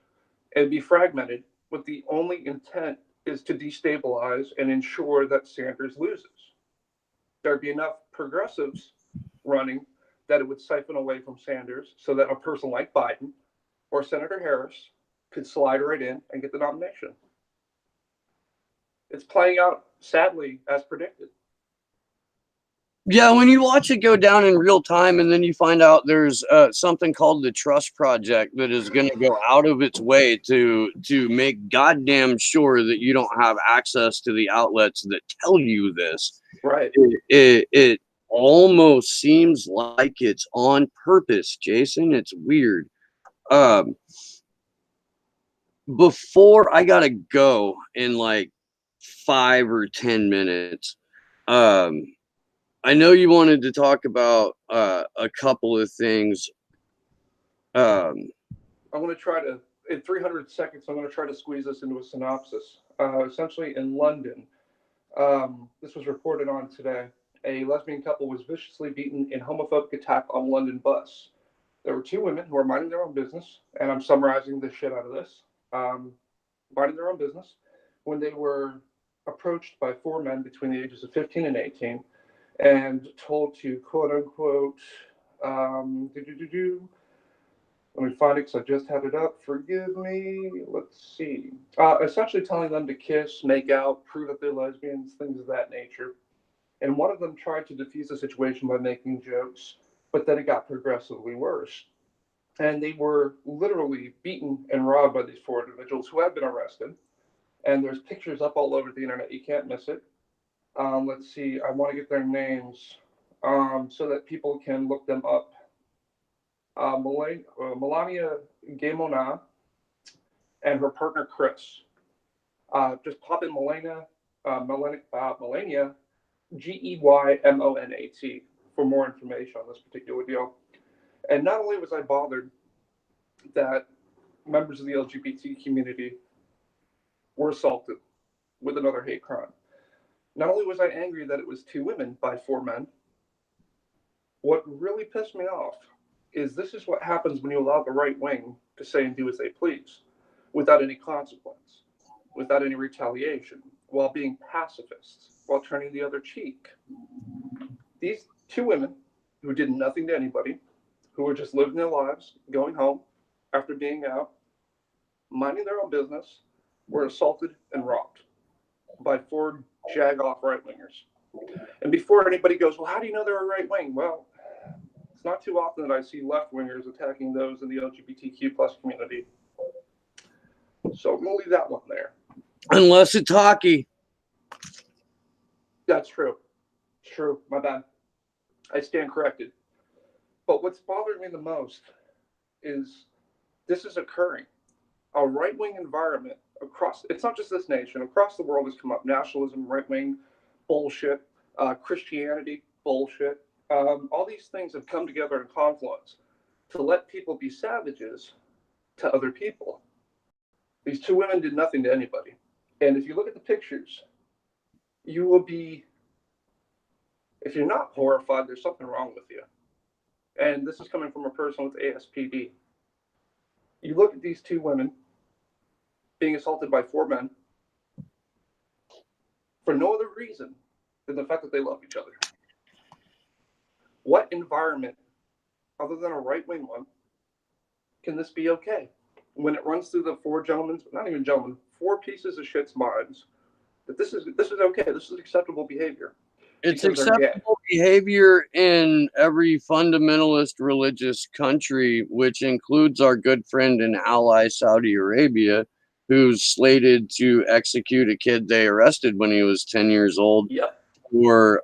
and be fragmented, but the only intent is to destabilize and ensure that Sanders loses. There'd be enough progressives running that it would siphon away from Sanders so that a person like Biden or Senator Harris could slide right in and get the nomination. It's playing out, sadly, as predicted. Yeah, when you watch it go down in real time, and then you find out there's something called the Trust Project that is going to go out of its way to make goddamn sure that you don't have access to the outlets that tell you this. Right. It almost seems like it's on purpose, Jason. It's weird. Before I gotta go in like 5 or 10 minutes. I know you wanted to talk about a couple of things. I'm going to try to, in 300 seconds, I'm going to try to squeeze this into a synopsis. Essentially, in London, this was reported on today. A lesbian couple was viciously beaten in homophobic attack on London bus. There were two women who were minding their own business, and I'm summarizing the shit out of this. Minding their own business when they were approached by four men between the ages of 15 and 18 and told to quote unquote, let me find it because I just had it up. Forgive me. Let's see. Essentially telling them to kiss, make out, prove that they're lesbians, things of that nature. And one of them tried to defuse the situation by making jokes, but then it got progressively worse. And they were literally beaten and robbed by these four individuals who have been arrested. And there's pictures up all over the internet. You can't miss it. Let's see. I want to get their names so that people can look them up. Melania Gaimona and her partner Chris. Just pop in Melania Geymonat for more information on this particular deal. And not only was I bothered that members of the LGBT community were assaulted with another hate crime, not only was I angry that it was two women by four men, what really pissed me off is this is what happens when you allow the right wing to say and do as they please without any consequence, without any retaliation, while being pacifists, while turning the other cheek. These two women who did nothing to anybody, who were just living their lives, going home after being out, minding their own business, were assaulted and robbed by four jag-off right-wingers. And before anybody goes, well, how do you know they're a right wing? Well, it's not too often that I see left-wingers attacking those in the LGBTQ plus community. So I'm going to leave that one there. Unless it's hockey. That's true. It's true. My bad. I stand corrected. But what's bothering me the most is this is occurring. A right-wing environment across, it's not just this nation, across the world has come up. Nationalism, right-wing bullshit, Christianity bullshit. All these things have come together in confluence to let people be savages to other people. These two women did nothing to anybody. And if you look at the pictures, you will be If you're not horrified, there's something wrong with you. And this is coming from a person with ASPD. You look at these two women being assaulted by four men for no other reason than the fact that they love each other. What environment, other than a right-wing one, can this be okay? When it runs through the four gentlemen's, not even gentlemen, four pieces of shit's minds, that this is okay, this is acceptable behavior. It's acceptable behavior in every fundamentalist religious country, which includes our good friend and ally Saudi Arabia, who's slated to execute a kid they arrested when he was 10 years old for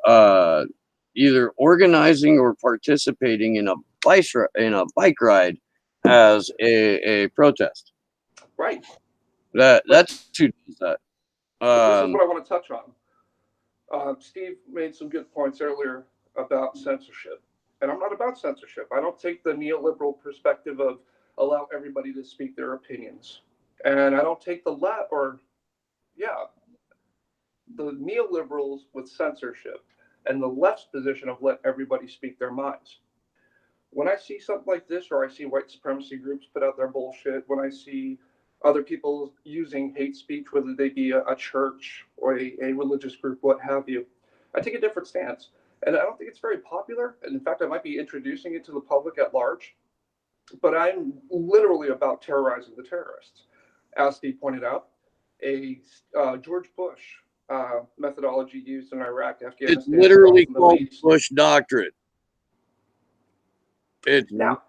either organizing or participating in a bike ride as a protest. Right. That's who does that. This is what I want to touch on. Steve made some good points earlier about censorship. And I'm not about censorship. I don't take the neoliberal perspective of allow everybody to speak their opinions. And I don't take the neoliberals with censorship and the left's position of let everybody speak their minds. When I see something like this, or I see white supremacy groups put out their bullshit, when I see other people using hate speech, whether they be a church or a religious group, what have you, I take a different stance. And I don't think it's very popular. And in fact, I might be introducing it to the public at large. But I'm literally about terrorizing the terrorists. As Steve pointed out, a George Bush methodology used in Iraq, Afghanistan. It's literally called Bush doctrine. Now,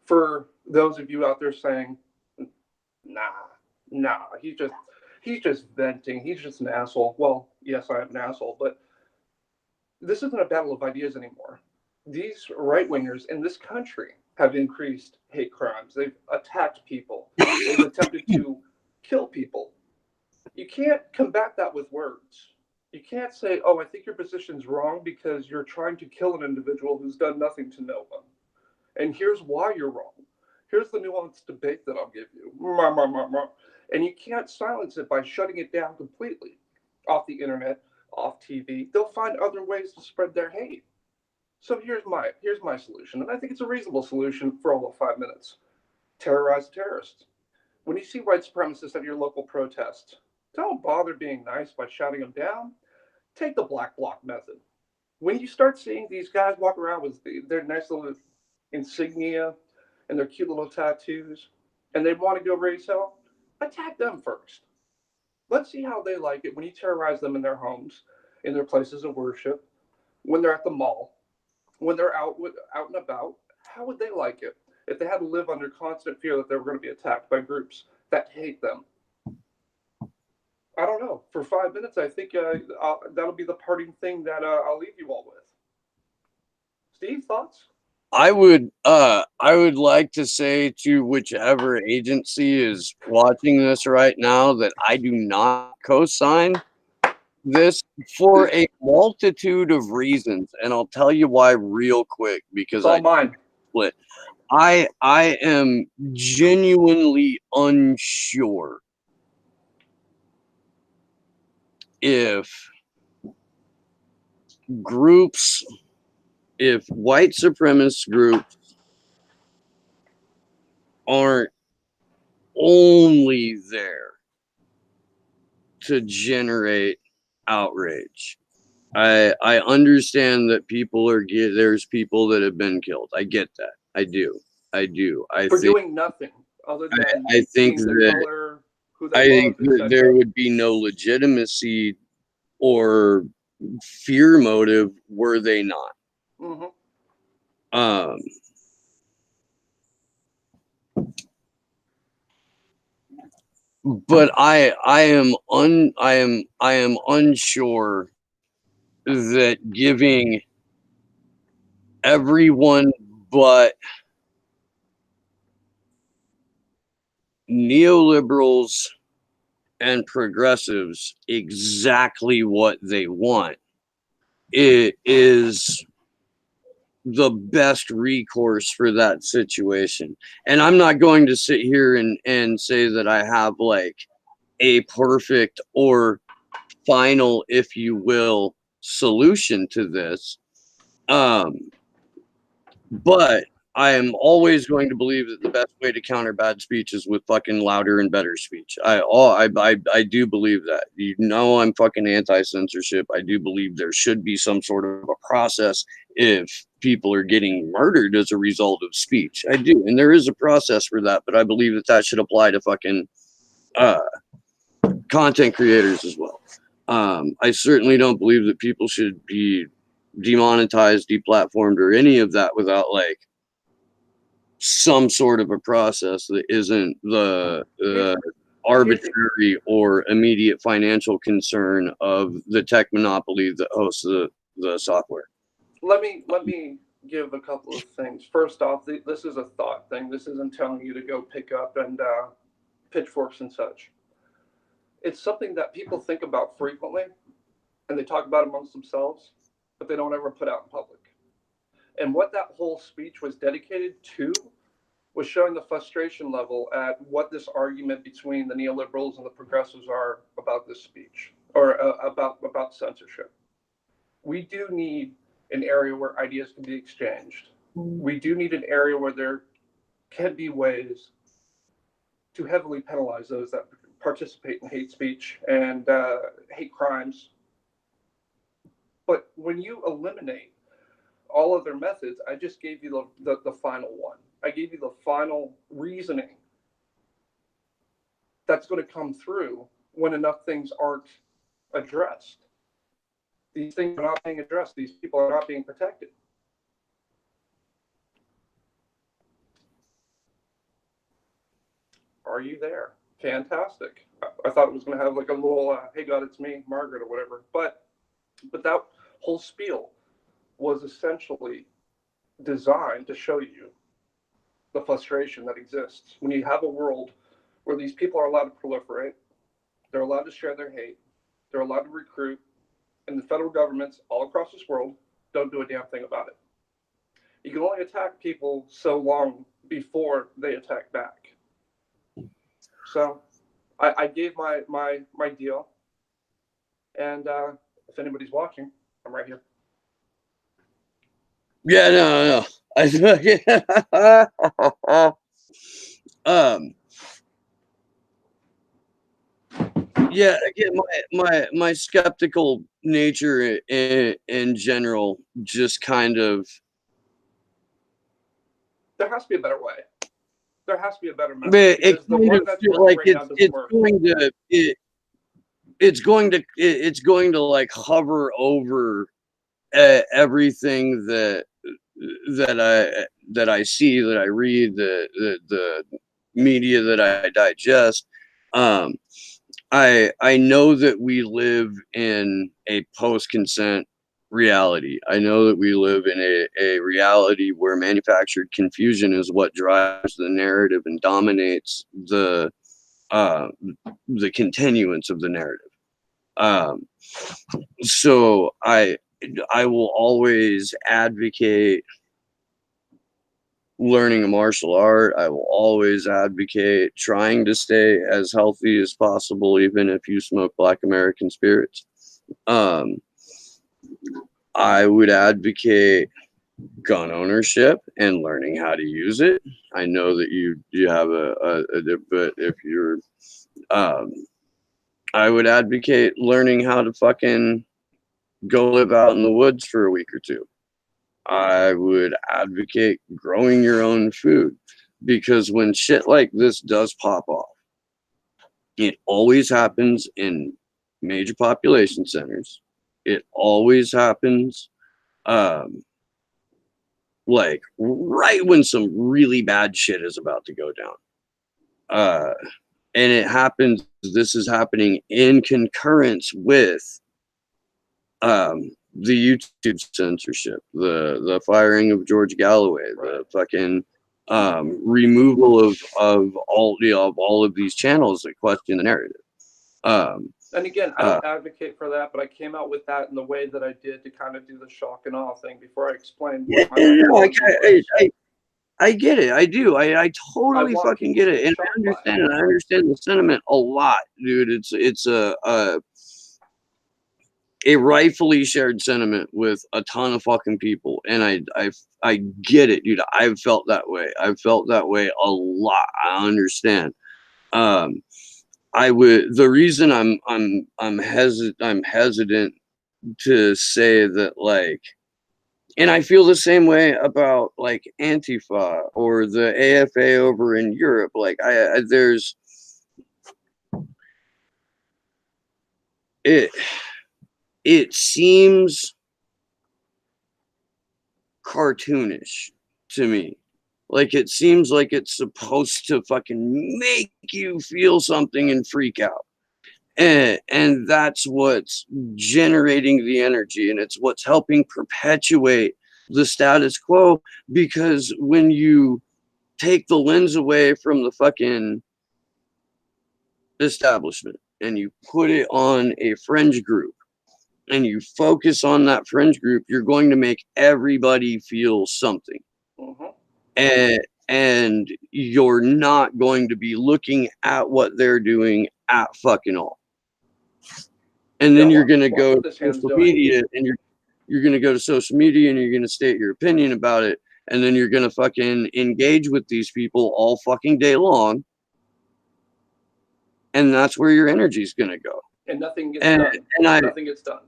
for those of you out there saying, nah, he's just venting. He's just an asshole. Well, yes, I am an asshole, but this isn't a battle of ideas anymore. These right-wingers in this country have increased hate crimes. They've attacked people. They've attempted to kill people. You can't combat that with words. You can't say, oh, I think your position's wrong because you're trying to kill an individual who's done nothing to no one. And here's why you're wrong. Here's the nuanced debate that I'll give you. And you can't silence it by shutting it down completely off the internet, off TV. They'll find other ways to spread their hate. So here's my solution. And I think it's a reasonable solution for all of 5 minutes. Terrorize terrorists. When you see white supremacists at your local protest, don't bother being nice by shouting them down. Take the black bloc method. When you start seeing these guys walk around with their nice little insignia and their cute little tattoos, and they want to go raise hell, attack them first. Let's see how they like it when you terrorize them in their homes, in their places of worship, when they're at the mall, when they're out and about. How would they like it if they had to live under constant fear that they were going to be attacked by groups that hate them? I don't know. For 5 minutes, I think that'll be the parting thing that I'll leave you all with. Steve, thoughts? I would like to say to whichever agency is watching this right now that I do not co-sign this for a multitude of reasons, and I'll tell you why real quick because it's all mine. Split. I am genuinely unsure if white supremacist groups aren't only there to generate outrage. I understand that there's people that have been killed. I get that. I do. For doing nothing other than I think that color, who they love, that there would be no legitimacy or fear motive were they not. Mm-hmm. But I am unsure that giving everyone but neoliberals and progressives exactly what they want, it is the best recourse for that situation. And I'm not going to sit here and say that I have like a perfect or final, if you will, solution to this. But I am always going to believe that the best way to counter bad speech is with fucking louder and better speech. I do believe that. You know, I'm fucking anti-censorship. I do believe there should be some sort of a process if people are getting murdered as a result of speech. I do, and there is a process for that. But I believe that that should apply to fucking content creators as well. I certainly don't believe that people should be demonetized, deplatformed, or any of that without like some sort of a process that isn't the arbitrary or immediate financial concern of the tech monopoly that hosts the software. Let me give a couple of things. First off, this is a thought thing. This isn't telling you to go pick up and pitchforks and such. It's something that people think about frequently, and they talk about amongst themselves, but they don't ever put out in public. And what that whole speech was dedicated to was showing the frustration level at what this argument between the neoliberals and the progressives are about this speech, or about censorship. We do need an area where ideas can be exchanged. We do need an area where there can be ways to heavily penalize those that participate in hate speech and hate crimes. But when you eliminate all other methods, I just gave you the final one. I gave you the final reasoning that's going to come through when enough things aren't addressed. These things are not being addressed. These people are not being protected. Are you there? Fantastic. I thought it was going to have like a little, hey God, it's me, Margaret, or whatever. But that whole spiel was essentially designed to show you the frustration that exists when you have a world where these people are allowed to proliferate, they're allowed to share their hate, they're allowed to recruit, and the federal governments all across this world don't do a damn thing about it. You can only attack people so long before they attack back. So I gave my deal, and if anybody's watching, I'm right here. Yeah, no. Yeah, again, my skeptical nature in general just kind of. There has to be a better way. There has to be a better method. It's going to like hover over everything that I see, that I read, the media that I digest. I know that we live in a post-consent reality. I know that we live in a reality where manufactured confusion is what drives the narrative and dominates the continuance of the narrative. So I will always advocate learning a martial art. I will always advocate trying to stay as healthy as possible, even if you smoke Black American spirits. I would advocate gun ownership and learning how to use it. I know that you have but if you're, I would advocate learning how to fucking go live out in the woods for a week or two. I would advocate growing your own food, because when shit like this does pop off, it always happens in major population centers. It always happens like right when some really bad shit is about to go down. And it happens, this is happening in concurrence with the YouTube censorship, the firing of George Galloway, the fucking removal of all of these channels that question the narrative. And again, I don't advocate for that, but I came out with that in the way that I did to kind of do the shock and awe thing before I explained. I get it. I do. I totally fucking get it, and I understand it. I understand the sentiment a lot, dude. It's a rightfully shared sentiment with a ton of fucking people, and I get it, dude. I've felt that way. I've felt that way a lot. I understand. Um, the reason I'm hesitant to say that, like, and I feel the same way about like Antifa or the AFA over in Europe. Like there's it it seems cartoonish to me. Like it seems like it's supposed to fucking make you feel something and freak out. And that's what's generating the energy, and it's what's helping perpetuate the status quo, because when you take the lens away from the fucking establishment and you put it on a fringe group and you focus on that fringe group, you're going to make everybody feel something. Mm-hmm. And you're not going to be looking at what they're doing at fucking all. And then you're going to go to social media, and you're going to go to social media and you're going to state your opinion about it. And then you're going to fucking engage with these people all fucking day long. And that's where your energy is going to go. And nothing gets done. Nothing gets done.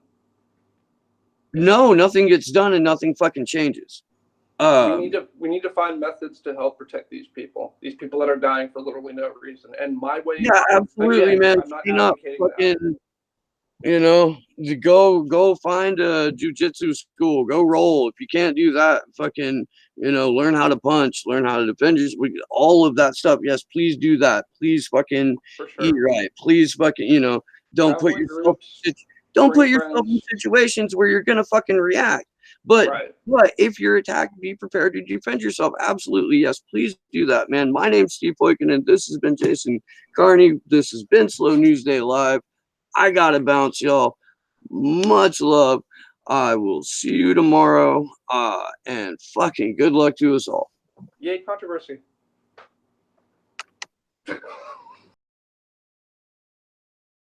No, nothing gets done, and nothing fucking changes. We need to find methods to help protect these people that are dying for literally no reason. And my way, yeah, absolutely, man. I'm not advocating that. You know, go find a jujitsu school, go roll. If you can't do that, fucking, you know, learn how to punch, learn how to defend yourself, all of that stuff. Yes, please do that. Please fucking eat right. Please fucking, you know, don't put yourself in situations where you're gonna fucking react. But if you're attacked, be prepared to defend yourself. Absolutely, yes. Please do that, man. My name's Steve Boykin, and this has been Jason Carney. This has been Slow News Day Live. I gotta bounce, y'all. Much love. I will see you tomorrow. And fucking good luck to us all. Yay, controversy.